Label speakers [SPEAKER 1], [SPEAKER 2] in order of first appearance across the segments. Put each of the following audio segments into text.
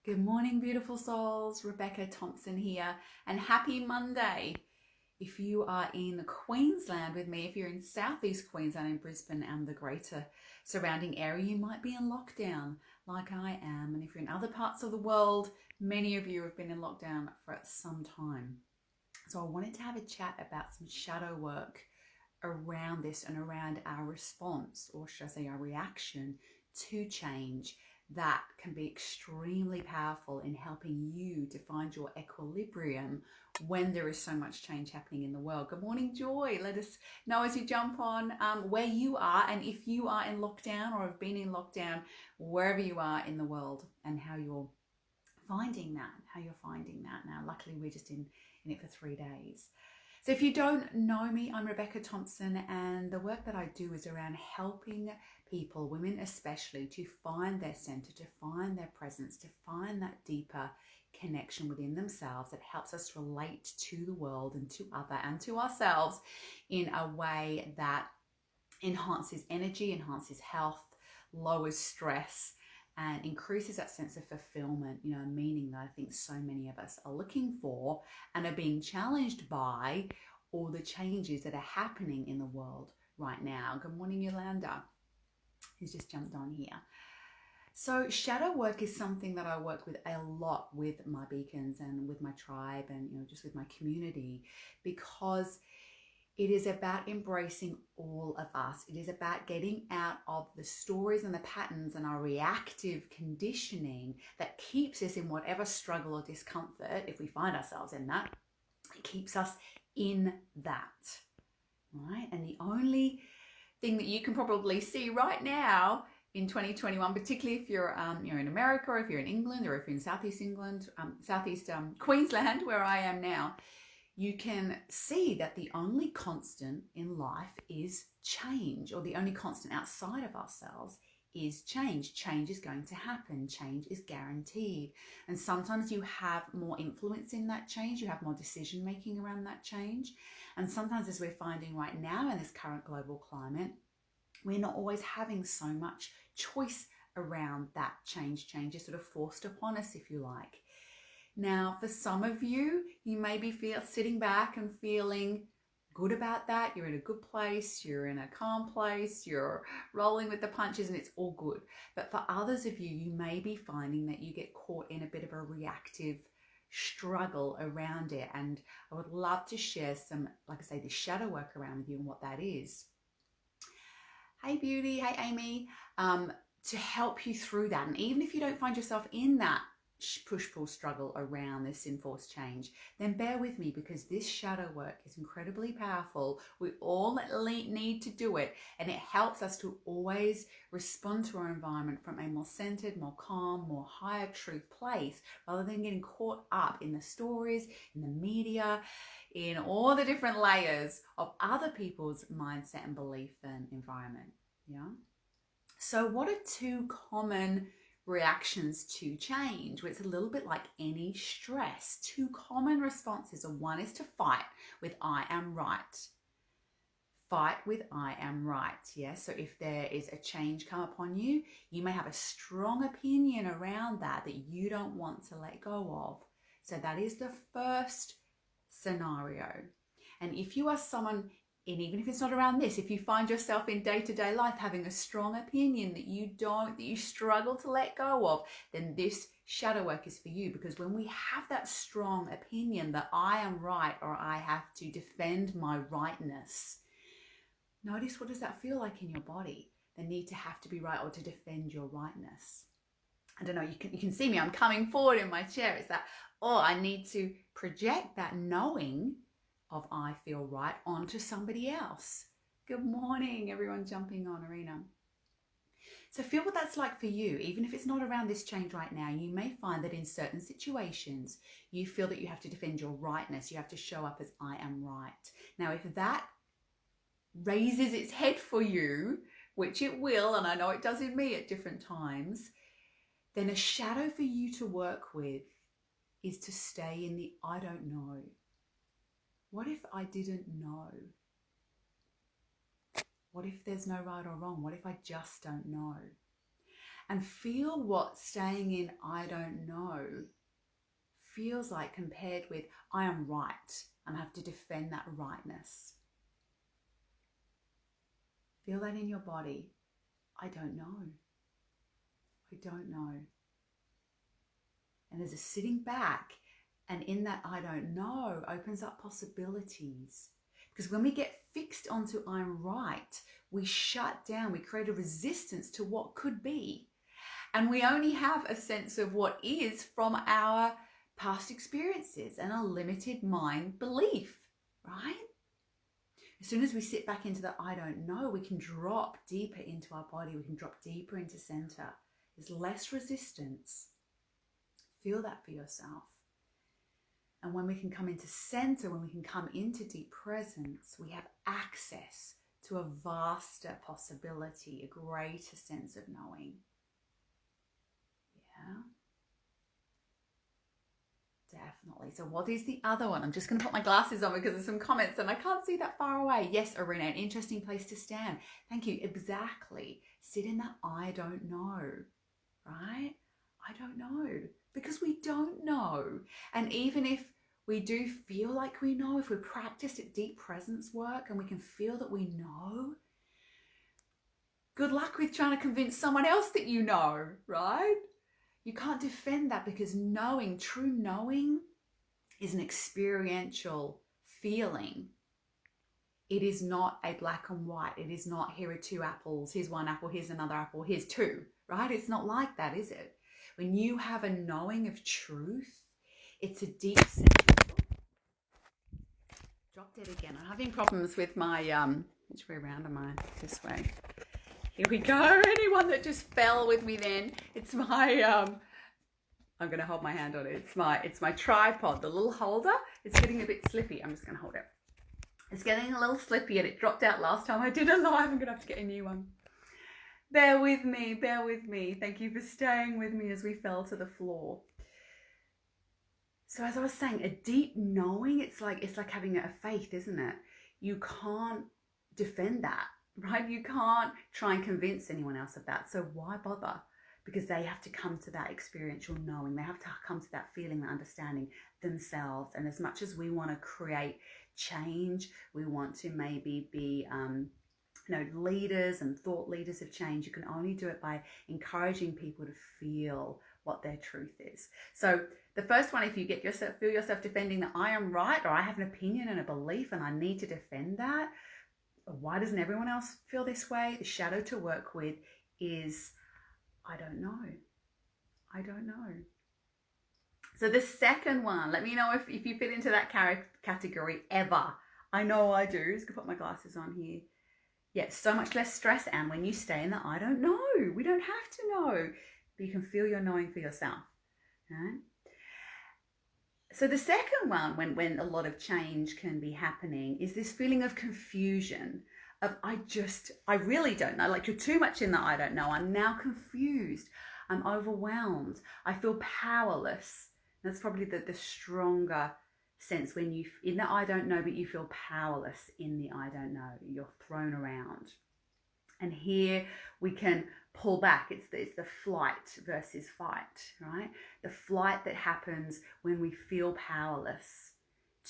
[SPEAKER 1] Good morning, beautiful souls. Rebecca Thompson here, and happy Monday. If you are in Queensland with me, if you're in Southeast Queensland in Brisbane and the greater surrounding area, you might be in lockdown like I am. And if you're in other parts of the world, many of you have been in lockdown for some time. So I wanted to have a chat about some shadow work around this and around our response, or should I say our reaction to change, that can be extremely powerful in helping you to find your equilibrium when there is so much change happening in the world. Good morning, Joy. Let us know as you jump on where you are, and if you are in lockdown or have been in lockdown, wherever you are in the world, and how you're finding that. Now, luckily, we're just in it for 3 days. So if you don't know me, I'm Rebecca Thompson, and the work that I do is around helping people, women especially, to find their center, to find their presence, to find that deeper connection within themselves that helps us relate to the world and to other and to ourselves in a way that enhances energy, enhances health, lowers stress, and increases that sense of fulfillment, meaning that I think so many of us are looking for and are being challenged by all the changes that are happening in the world right now. Good morning, Yolanda, who's just jumped on here. So shadow work is something that I work with a lot with my beacons and with my tribe and, just with my community, because it is about embracing all of us. It is about getting out of the stories and the patterns and our reactive conditioning that keeps us in whatever struggle or discomfort. If we find ourselves in that, it keeps us in that, right? And the only thing that you can probably see right now in 2021, particularly if you're in America, or if you're in England, or if you're in Southeast England, Southeast Queensland, where I am now, you can see that the only constant in life is change, or the only constant outside of ourselves is change. Change is going to happen. Change is guaranteed. And sometimes you have more influence in that change. You have more decision making around that change. And sometimes, as we're finding right now in this current global climate, we're not always having so much choice around that change. Change is sort of forced upon us, if you like. Now, for some of you, you may be sitting back and feeling good about that. You're in a good place, you're in a calm place, you're rolling with the punches, and it's all good. But for others of you, you may be finding that you get caught in a bit of a reactive struggle around it. And I would love to share some, like I say, the shadow work around with you and what that is. Hey, Beauty. Hey, Amy. To help you through that. And even if you don't find yourself in that push-pull struggle around this enforced change, then bear with me, because this shadow work is incredibly powerful. We all need to do it, and it helps us to always respond to our environment from a more centered, more calm, more higher truth place, rather than getting caught up in the stories, in the media, in all the different layers of other people's mindset and belief and environment. So what are two common reactions to change? Well, it's a little bit like any stress. Two common responses are, one is to fight with I am right. Fight with I am right. Yes. So if there is a change come upon you, you may have a strong opinion around that you don't want to let go of. So that is the first scenario. And if you are someone, and even if it's not around this, if you find yourself in day-to-day life having a strong opinion that you struggle to let go of, then this shadow work is for you. Because when we have that strong opinion that I am right, or I have to defend my rightness, notice, what does that feel like in your body? The need to have to be right, or to defend your rightness. I don't know, you can see me, I'm coming forward in my chair. It's that, I need to project that knowing of I feel right onto somebody else. Good morning, everyone jumping on, Arena. So feel what that's like for you. Even if it's not around this change right now, you may find that in certain situations, you feel that you have to defend your rightness. You have to show up as I am right. Now, if that raises its head for you, which it will, and I know it does in me at different times, then a shadow for you to work with is to stay in the I don't know. What if I didn't know? What if there's no right or wrong? What if I just don't know? and feel what staying in I don't know feels like compared with I am right and I have to defend that rightness. Feel that in your body. I don't know. I don't know. And there's a sitting back, and in that I don't know opens up possibilities. Because when we get fixed onto I'm right, we shut down, we create a resistance to what could be. And we only have a sense of what is from our past experiences and a limited mind belief, right? As soon as we sit back into the I don't know, we can drop deeper into our body. We can drop deeper into center. There's less resistance. Feel that for yourself. And when we can come into center, when we can come into deep presence, we have access to a vaster possibility, a greater sense of knowing. Yeah. Definitely. So what is the other one? I'm just going to put my glasses on because there's some comments and I can't see that far away. Yes, Arena, an interesting place to stand. Thank you. Exactly. Sit in that I don't know, right? I don't know, because we don't know. And even if we do feel like we know, if we practice at deep presence work and we can feel that we know, good luck with trying to convince someone else that you know, right? You can't defend that, because knowing, true knowing, is an experiential feeling. It is not a black and white. It is not, here are two apples, here's one apple, here's another apple, here's two, right? It's not like that, is it? When you have a knowing of truth, it's a deep sense. Dropped it again. I'm having problems with my, which way around am I? This way. Here we go. Anyone that just fell with me then, it's my, I'm going to hold my hand on it. It's my tripod, the little holder. It's getting a bit slippy. I'm just going to hold it. It's getting a little slippy and it dropped out last time I did a live. I'm going to have to get a new one. Bear with me, bear with me. Thank you for staying with me as we fell to the floor. So as I was saying, a deep knowing, it's like having a faith, isn't it? You can't defend that, right? You can't try and convince anyone else of that. So why bother? Because they have to come to that experiential knowing. They have to come to that feeling, that understanding themselves. And as much as we want to create change, we want to maybe be leaders and thought leaders of change, you can only do it by encouraging people to feel what their truth is. So the first one, if you feel yourself defending that I am right, or I have an opinion and a belief and I need to defend that, why doesn't everyone else feel this way? The shadow to work with is I don't know. I don't know. So the second one, let me know if you fit into that category ever. I know I do. Just gonna put my glasses on here. Yeah, so much less stress, and when you stay in the I don't know, we don't have to know, but you can feel your knowing for yourself. Right? So the second one, when a lot of change can be happening, is this feeling of confusion, of I really don't know, like you're too much in the I don't know, I'm now confused, I'm overwhelmed, I feel powerless. That's probably the stronger sense, when you in the I don't know, but you feel powerless in the I don't know. You're thrown around. And here we can pull back. It's the flight versus fight, right? The flight that happens when we feel powerless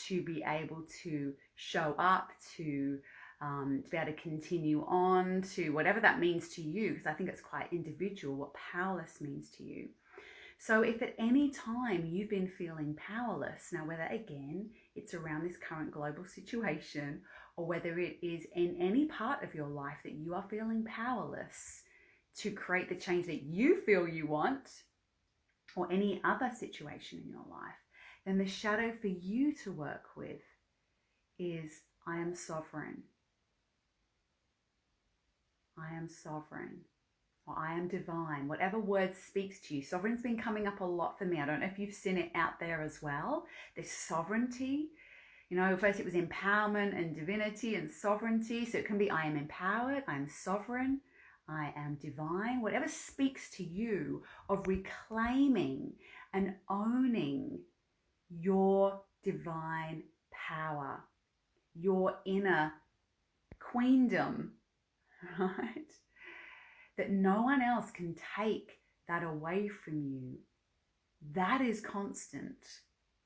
[SPEAKER 1] to be able to show up, to be able to continue on, to whatever that means to you, because I think it's quite individual what powerless means to you. So if at any time you've been feeling powerless, now whether again it's around this current global situation, or whether it is in any part of your life that you are feeling powerless to create the change that you feel you want, or any other situation in your life, then the shadow for you to work with is I am sovereign. I am sovereign. Or I am divine, whatever word speaks to you. Sovereign's been coming up a lot for me. I don't know if you've seen it out there as well. This sovereignty, first it was empowerment and divinity and sovereignty. So it can be I am empowered, I am sovereign, I am divine. Whatever speaks to you of reclaiming and owning your divine power, your inner queendom, right? that no one else can take that away from you. That is constant.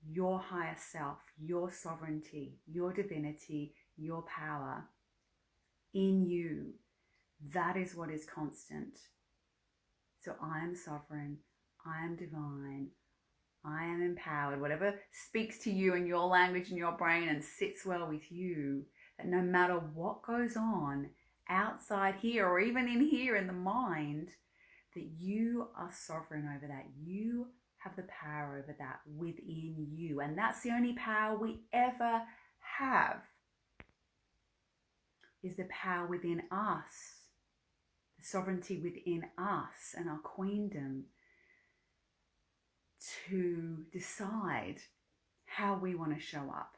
[SPEAKER 1] Your higher self, your sovereignty, your divinity, your power in you. That is what is constant. So I am sovereign, I am divine, I am empowered. Whatever speaks to you in your language and your brain and sits well with you, that no matter what goes on outside here or even in here in the mind, that you are sovereign over that. You have the power over that within you. And that's the only power we ever have, is the power within us, the sovereignty within us and our queendom to decide how we want to show up.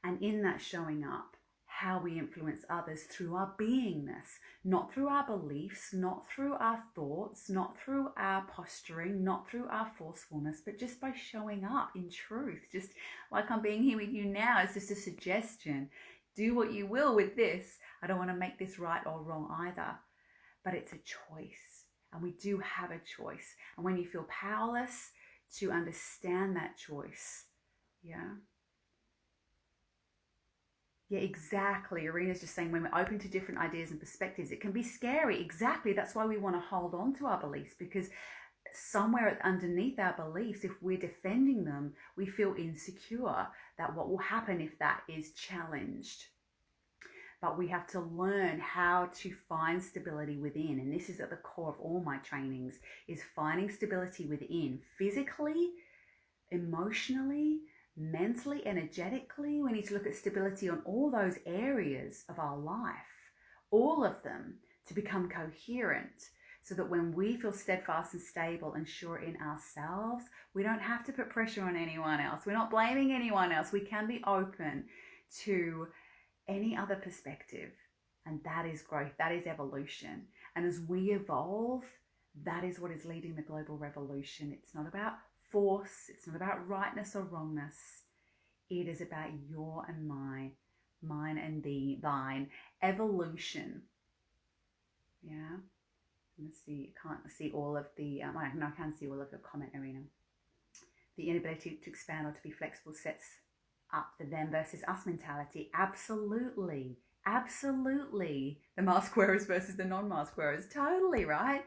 [SPEAKER 1] And in that showing up, how we influence others through our beingness, not through our beliefs, not through our thoughts, not through our posturing, not through our forcefulness, but just by showing up in truth. Just like I'm being here with you now, it's just a suggestion. Do what you will with this. I don't want to make this right or wrong either, but it's a choice. And we do have a choice. And when you feel powerless, to understand that choice. Yeah, exactly. Arena's just saying when we're open to different ideas and perspectives, it can be scary. Exactly. That's why we want to hold on to our beliefs, because somewhere underneath our beliefs, if we're defending them, we feel insecure that what will happen if that is challenged. But we have to learn how to find stability within. And this is at the core of all my trainings, is finding stability within, physically, emotionally, mentally, energetically. We need to look at stability on all those areas of our life, all of them, to become coherent, so that when we feel steadfast and stable and sure in ourselves, we don't have to put pressure on anyone else. We're not blaming anyone else. We can be open to any other perspective. And that is growth. That is evolution. And as we evolve, that is what is leading the global revolution. It's not about force. It's not about rightness or wrongness. It is about your and mine and thine. Evolution. Yeah. Let's see. I can't see all of the, no, I can see all of your comment, Arena. The inability to expand or to be flexible sets up the them versus us mentality. Absolutely. Absolutely. The mask wearers versus the non-mask wearers. Totally, right?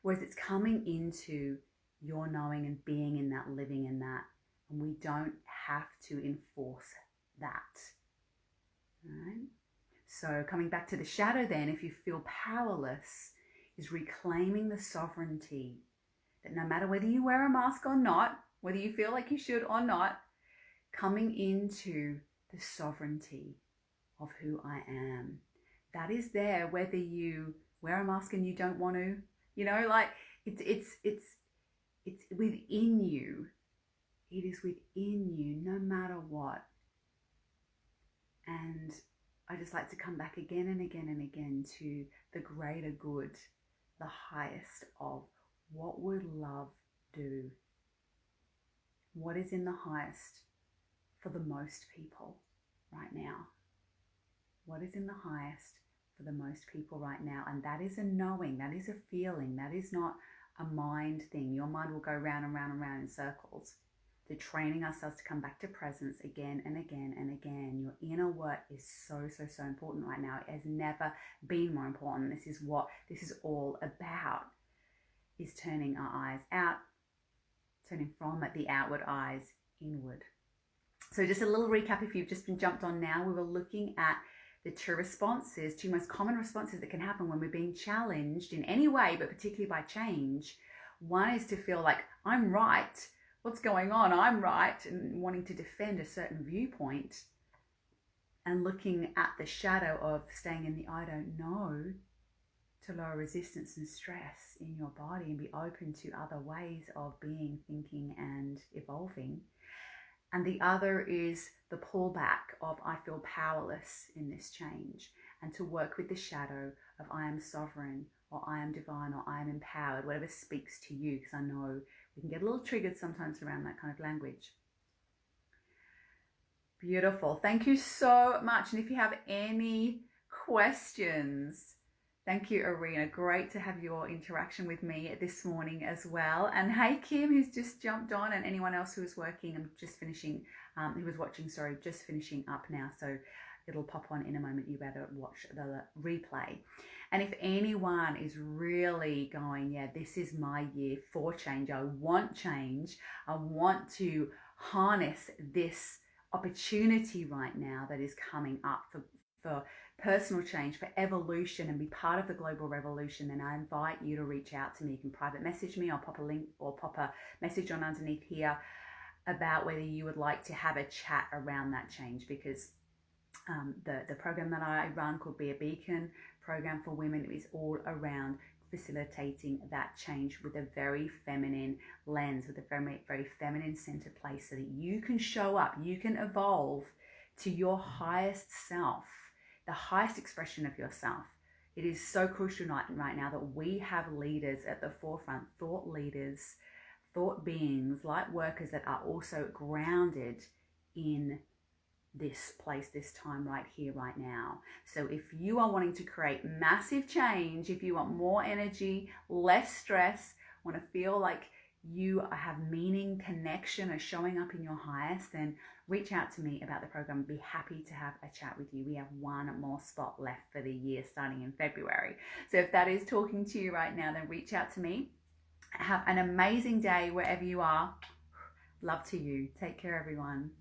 [SPEAKER 1] Whereas it's coming into your knowing and being in that, living in that. And we don't have to enforce that. Right? So coming back to the shadow then, if you feel powerless, is reclaiming the sovereignty that no matter whether you wear a mask or not, whether you feel like you should or not, coming into the sovereignty of who I am. That is there whether you wear a mask and you don't want to, like it's within you. It is within you no matter what. And I just like to come back again and again and again to the greater good, the highest of what would love do? What is in the highest for the most people right now? What is in the highest for the most people right now? And that is a knowing, that is a feeling, that is not a mind thing. Your mind will go round and round and round in circles. To training ourselves to come back to presence again and again and again. Your inner work is so, so, so important right now. It has never been more important. This is what this is all about, is turning our eyes out, turning from the outward eyes inward. So just a little recap, if you've just been jumped on now, we were looking at the two most common responses that can happen when we're being challenged in any way, but particularly by change. One is to feel like, I'm right. What's going on? I'm right, and wanting to defend a certain viewpoint, and looking at the shadow of staying in the I don't know to lower resistance and stress in your body and be open to other ways of being, thinking, and evolving. And the other is the pullback of I feel powerless in this change, and to work with the shadow of I am sovereign, or I am divine, or I am empowered, whatever speaks to you, because I know we can get a little triggered sometimes around that kind of language. Beautiful. Thank you so much. And if you have any questions, Thank you, Arena. Great to have your interaction with me this morning as well. And hey, Kim, who's just jumped on, and anyone else who is working and just finishing, who was watching, sorry, just finishing up now. So it'll pop on in a moment. You better watch the replay. And if anyone is really going, yeah, this is my year for change. I want change. I want to harness this opportunity right now that is coming up for personal change, for evolution, and be part of the global revolution, then I invite you to reach out to me. You can private message me. I'll pop a link or pop a message on underneath here about whether you would like to have a chat around that change, because the program that I run called Be a Beacon program for women is all around facilitating that change with a very feminine lens, with a very, very feminine centered place, so that you can show up, you can evolve to your highest self, the highest expression of yourself. It is so crucial right now that we have leaders at the forefront, thought leaders, thought beings, light workers that are also grounded in this place, this time, right here, right now. So if you are wanting to create massive change, if you want more energy, less stress, want to feel like you have meaning, connection, are showing up in your highest, then reach out to me about the program. I'd be happy to have a chat with you. We have one more spot left for the year starting in February. So if that is talking to you right now, then reach out to me. Have an amazing day wherever you are. Love to you. Take care, everyone.